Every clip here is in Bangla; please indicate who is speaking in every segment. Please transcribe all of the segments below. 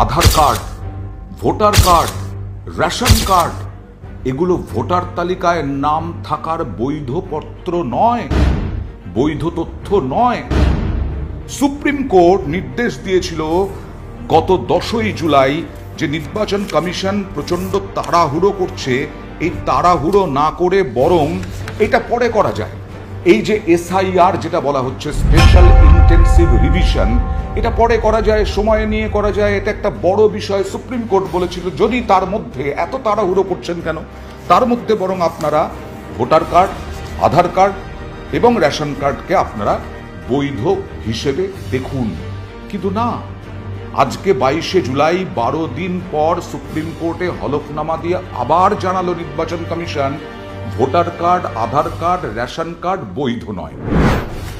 Speaker 1: আধার card, voter card, ration card এগুলো ভোটার তালিকায় নাম থাকার বৈধ পত্র নয়, বৈধ তথ্য নয়। সুপ্রিম কোর্ট নির্দেশ দিয়েছিল গত 10ই জুলাই যে নির্বাচন কমিশন প্রচন্ড তাড়াহুড়ো করছে, এই তাড়াহুড়ো না করে বরং এটা পরে করা যায়। এই যে SIR যেটা বলা হচ্ছে স্পেশাল ইন্টেন্সিভ রিভিশন, এটা পরে করা যায়, সময় নিয়ে করা যায়, এটা একটা বড় বিষয়। সুপ্রিম কোর্ট বলেছিল যদি তার মধ্যে এত তাড়াহুড়ো করছেন কেন, তার মধ্যে বরং আপনারা ভোটার কার্ড, আধার কার্ড এবং রেশন কার্ডকে আপনারা বৈধ হিসেবে দেখুন। কিন্তু না, আজকে 22শে জুলাই 12 দিন পর সুপ্রিম কোর্টে হলফনামা দিয়ে আবার জানালো নির্বাচন কমিশন ভোটার কার্ড, আধার কার্ড, রেশন কার্ড বৈধ নয়।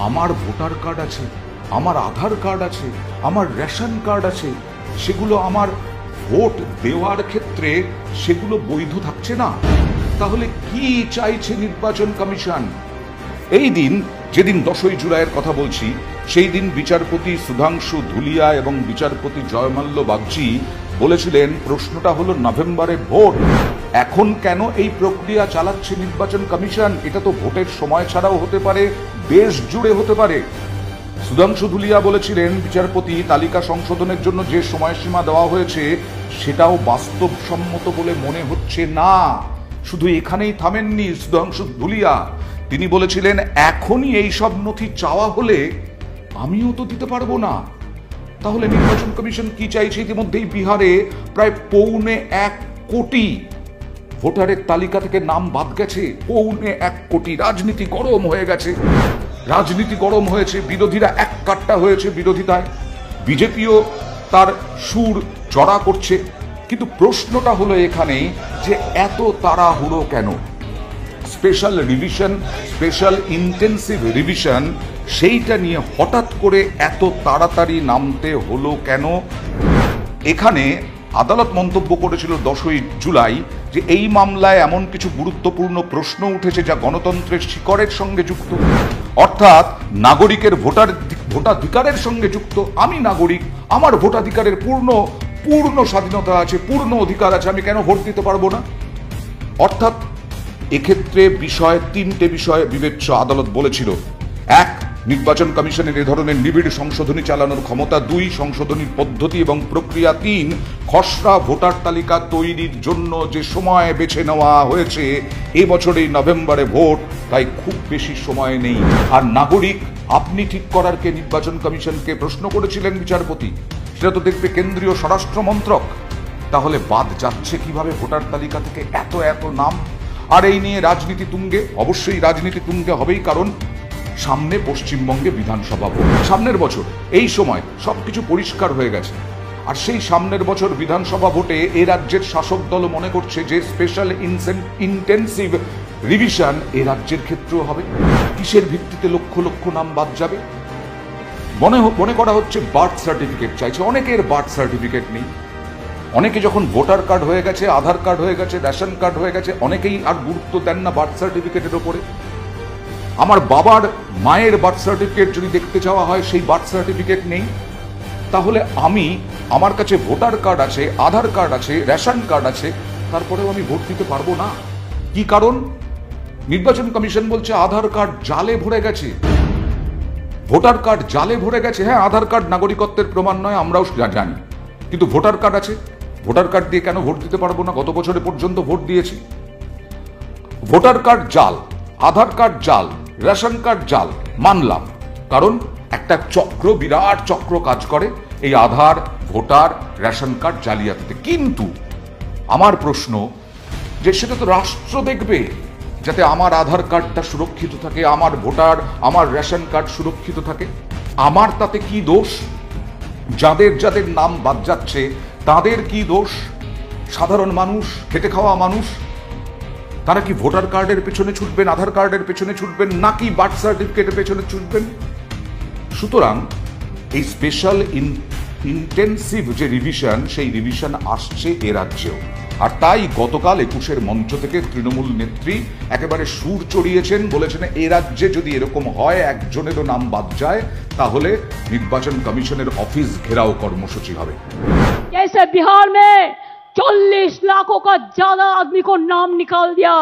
Speaker 1: আমার ভোটার কার্ড আছে, আমার আধার কার্ড আছে, আমার রেশন কার্ড আছে, সেগুলো আমার ভোট দেওয়ার ক্ষেত্রে সেগুলো বৈধ থাকছে না। তাহলে কি চাইছে নির্বাচন কমিশন? এই দিন, যেদিন 10ই জুলাইয়ের কথা বলছি, সেই দিন বিচারপতি সুধাংশু ধুলিয়া এবং বিচারপতি জয়মাল্য বাগচি বলেছিলেন প্রশ্নটা হলো নভেম্বরে ভোট, এখন কেন এই প্রক্রিয়া চালাচ্ছে নির্বাচন কমিশন? এটা তো ভোটের সময় ছাড়াও হতে পারে, দেশ জুড়ে হতে পারে। সুধাংশু ধুলিয়া বলেছিলেন বিচারপতি তালিকা সংশোধনের জন্য যে সময়সীমা দেওয়া হয়েছে সেটাও বাস্তবসম্মত বলে মনে হচ্ছে না। শুধু এখানেই থামেননি সুধাংশু ধুলিয়া, তিনি বলেছিলেন এখনই এই সব নথি চাওয়া হলে আমিও তো দিতে পারবো না। তাহলে নির্বাচন কমিশন কি চাইছে? ইতিমধ্যেই বিহারে প্রায় 1.25 কোটি ভোটারের তালিকা থেকে নাম বাদ গেছে। 1.25 কোটি। রাজনীতি গরম হয়ে গেছে, রাজনীতি গরম হয়েছে, বিরোধীরা এক কাট্টা হয়েছে বিরোধিতায়, বিজেপিও তার সুর চড়া করছে। কিন্তু প্রশ্নটা হলো এখানেই যে এত তাড়াহুড়ো কেন? Special revision, special intensive revision, সেইটা নিয়ে হঠাৎ করে এত তাড়াতাড়ি নামতে হলো কেন? এখানে আদালত মন্তব্য করেছিল 10ই জুলাই যে এই মামলায় এমন কিছু গুরুত্বপূর্ণ প্রশ্ন উঠেছে যা গণতন্ত্রের শিকড়ের সঙ্গে যুক্ত, অর্থাৎ নাগরিকের ভোটাধিকারের সঙ্গে যুক্ত। আমি নাগরিক, আমার ভোটাধিকারের পূর্ণ স্বাধীনতা আছে, পূর্ণ অধিকার আছে, আমি কেন ভোট দিতে পারবো না? অর্থাৎ এক্ষেত্রে তিনটে বিষয় বিবেচ্য আদালত বলেছিল। 1, নির্বাচন কমিশনের এ ধরনের নিবিড় সংশোধনী চালানোর ক্ষমতা। 2, সংশোধনীর পদ্ধতি এবং প্রক্রিয়া। 3, খসড়া ভোটার তালিকা তৈরির জন্য যে সময় বেছে নেওয়া হয়েছে এবছরেই নভেম্বরে ভোট, তাই খুব বেশি সময় নেই। আর নাগরিক আপনি ঠিক করার কে নির্বাচন কমিশনকে প্রশ্ন করেছিলেন বিচারপতি, সেটা তো দেখবে কেন্দ্রীয় স্বরাষ্ট্র মন্ত্রক। তাহলে বাদ যাচ্ছে কিভাবে ভোটার তালিকা থেকে এত নাম? আর এই নিয়ে রাজনীতি তুঙ্গে, অবশ্যই রাজনীতি তুঙ্গে হবেই, কারণ সামনে পশ্চিমবঙ্গে বিধানসভা ভোট। সামনের বছর এই সময় সবকিছু পরিষ্কার হয়ে গেছে। আর সেই সামনের বছর বিধানসভা ভোটে এ রাজ্যের শাসক দল মনে করছে যে স্পেশাল ইন্টেন্সিভ রিভিশন এ রাজ্যের ক্ষেত্রেও হবে। কিসের ভিত্তিতে লক্ষ লক্ষ নাম বাদ যাবে? মনে করা হচ্ছে বার্থ সার্টিফিকেট চাইছে। অনেকের বার্থ সার্টিফিকেট নেই। অনেকে যখন ভোটার কার্ড হয়ে গেছে, আধার কার্ড হয়ে গেছে, রেশন কার্ড হয়ে গেছে, অনেকেই আর গুরুত্ব দেন না বার্থ সার্টিফিকেটের ওপরে। আমার বাবার মায়ের বার্থ সার্টিফিকেট যদি দেখতে চাওয়া হয়, সেই বার্থ সার্টিফিকেট নেই। তাহলে আমার কাছে ভোটার কার্ড আছে, আধার কার্ড আছে, রেশন কার্ড আছে, তারপরেও আমি ভোট দিতে পারবো না। কি কারণ? নির্বাচন কমিশন বলছে আধার কার্ড জালে ভরে গেছে, ভোটার কার্ড জালে ভরে গেছে। হ্যাঁ, আধার কার্ড নাগরিকত্বের প্রমাণ নয়, আমরাও জানি, কিন্তু ভোটার কার্ড আছে। ভোটার কার্ড দিয়ে কেন ভোট দিতে পারবো না? গত বছরে পর্যন্ত ভোট দিয়েছি। ভোটার কার্ড জাল, আধার কার্ড জাল, রেশন কার্ড জাল, মানলাম, কারণ একটা চক্র, বিরাট চক্র কাজ করে এই আধার, ভোটার, রেশন কার্ড জালিয়াতিতে। কিন্তু আমার প্রশ্ন যে সেটা তো রাষ্ট্র দেখবে যাতে আমার আধার কার্ডটা সুরক্ষিত থাকে, আমার ভোটার, আমার রেশন কার্ড সুরক্ষিত থাকে। আমার তাতে কি দোষ? যাদের নাম বাদ যাচ্ছে তাদের কি দোষ? সাধারণ মানুষ, খেটে খাওয়া মানুষ, তারা কি ভোটার কার্ডের পেছনে ছুটবেন, আধার কার্ডের পেছনে ছুটবেন, নাকি বার্থ সার্টিফিকেটের পেছনে ছুটবেন? সুতরাং এই স্পেশাল ইন্টেন্সিভ যে রিভিশন, সেই রিভিশন আসছে এ রাজ্যেও। আর তাই গতকাল 21-এর মঞ্চ থেকে তৃণমূল নেত্রী একেবারে সুর চড়িয়েছেন, বলেছেন এ রাজ্যে যদি এরকম হয় একজনেরও নাম বাদ যায় তাহলে নির্বাচন কমিশনের অফিস ঘেরাও কর্মসূচি হবে।
Speaker 2: जैसे बिहार में 40 लाखों का ज्यादा आदमी को नाम निकाल दिया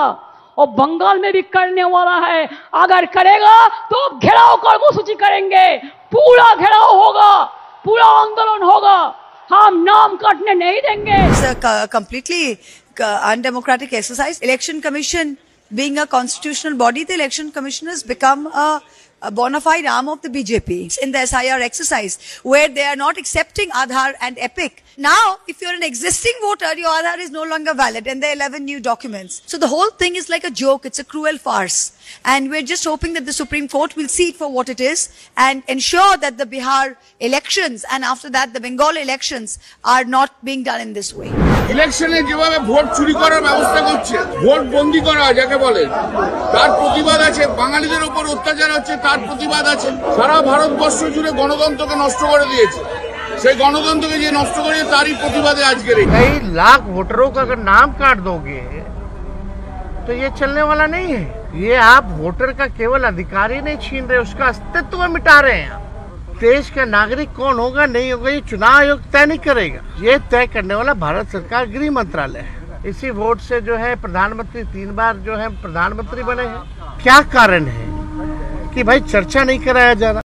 Speaker 2: और बंगाल में भी करने वाला है, अगर करेगा तो घेराव कर्मसूची करेंगे, पूरा घेराव होगा, पूरा आंदोलन होगा, हम नाम काटने नहीं देंगे।
Speaker 3: It's a completely undemocratic exercise. Election Commission being a constitutional body, the Election Commission has become a bona fide arm of the BJP in the SIR exercise, where they are not accepting Aadhaar and Epic. Now, if you're an existing voter, your Aadhaar is no longer valid and there are 11 new documents. So the whole thing is like a joke. It's a cruel farce. And we're just hoping that the Supreme Court will see it for what it is and ensure that the Bihar elections and after that the Bengal elections are not being done in this way.
Speaker 4: ইলেকশনে যেভাবে ভোট চুরি করার ব্যবস্থা করছে, ভোট বন্দি করা যাকে বলে, তার প্রতিবাদ আছে। বাঙালিদের উপর অত্যাচার হচ্ছে, তার প্রতিবাদ আছে। সারা ভারতবর্ষ জুড়ে গণতন্ত্রকে নষ্ট করে দিয়েছে, সেই গণতন্ত্রকে যে নষ্ট করেছে তারই প্রতিবাদে আজকের
Speaker 5: कई लाख वोटरों का अगर नाम काट दोगे तो ये चलने वाला नहीं है। ये आप वोटर का केवल अधिकार ही नहीं छीन रहे, उसका अस्तित्व मिटा रहे हैं। देश का नागरिक कौन होगा नहीं होगा ये चुनाव आयोग तय नहीं करेगा, ये तय करने वाला भारत सरकार गृह मंत्रालय है। इसी वोट से जो है प्रधानमंत्री 3 बार जो है प्रधानमंत्री बने हैं। क्या कारण है कि भाई चर्चा नहीं कराया जा रहा?